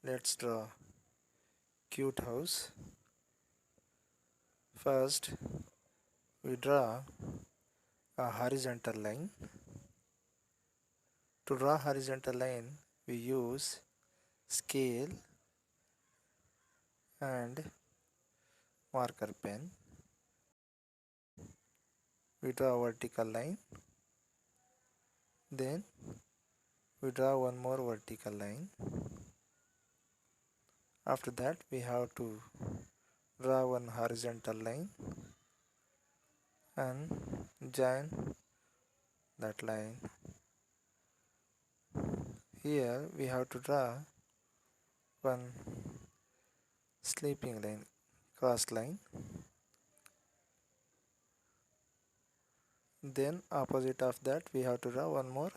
Let's draw cute house. First, we draw a horizontal line. To draw horizontal line, we use scale and marker pen. We draw a vertical line. Then we draw one more vertical line. After that, we have to draw one horizontal line and join that line. Here we have to draw one sleeping line, cross line. Then opposite of that we have to draw one more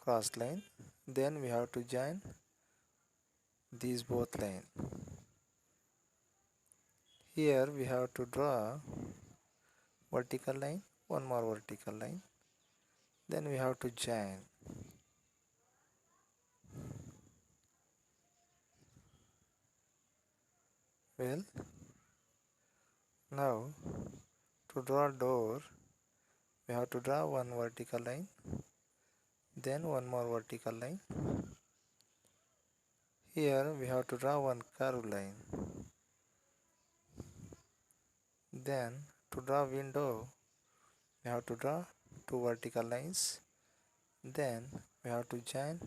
cross line. Then we have to join these both line. Here we have to draw vertical line, one more vertical line. Then we have to join. Well, now to draw door, we have to draw one vertical line, then one more vertical line. Here we have to draw one curved line. Then to draw window, we have to draw two vertical lines. Then we have to join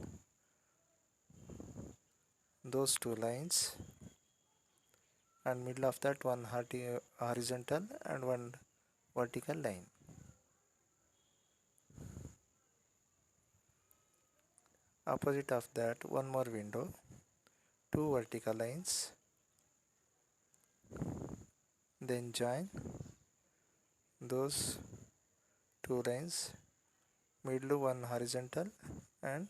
those two lines, and middle of that one horizontal and one vertical line. Opposite of that one more window, two vertical lines. Then join those two lines, middle one horizontal and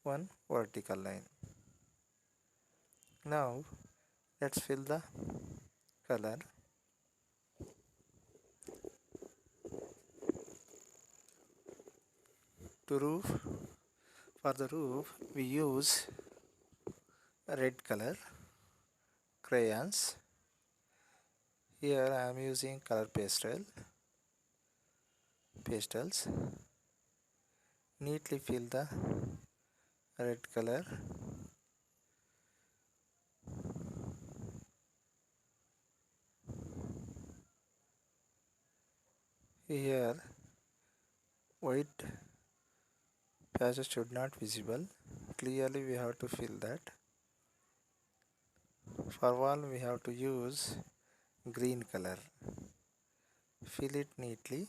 one vertical line. Now let's fill the color. To roof, for the roof we use red color crayons. Here I am using color pastels. Neatly fill the red color. Here white patches should not visible. Clearly we have to fill that. For wall we have to use green color. Fill it neatly.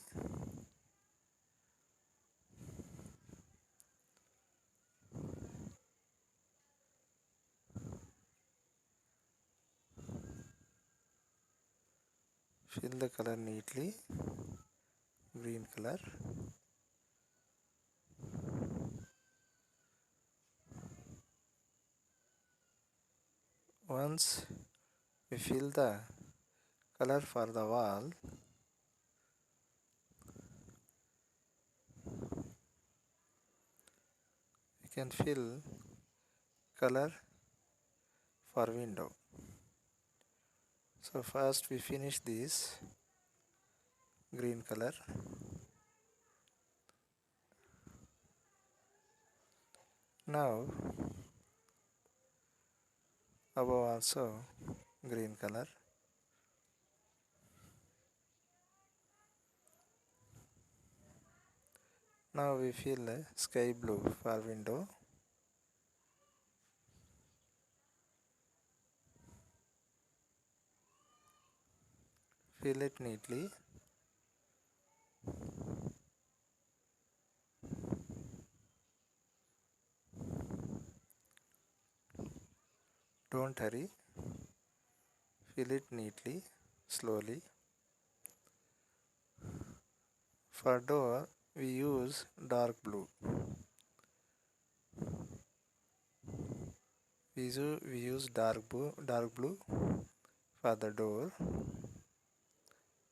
Fill the color neatly. Green color. Once we fill the color for the wall, we can fill color for window. So first we finish this green color. Now above also green color. Now we fill sky blue for window. Fill it neatly. Don't hurry. Fill it neatly, slowly. For door, we use dark blue. We use dark blue for the door.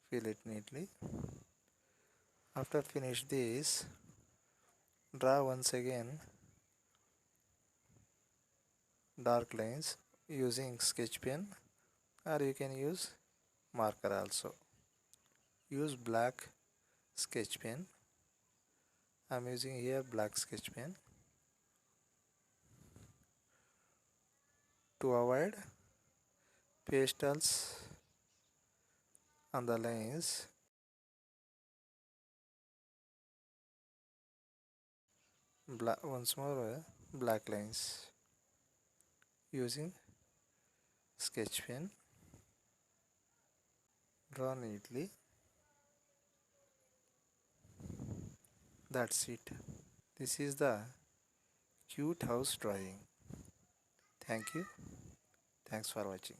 Fill it neatly. After finish this, draw once again dark lines using sketch pen, or you can use marker also. Use black sketch pen. I am using here black sketch pen to avoid pastels on the lines. Once more black lines using sketch pen. Draw neatly. That's it. This is the cute house drawing. Thank you. Thanks for watching.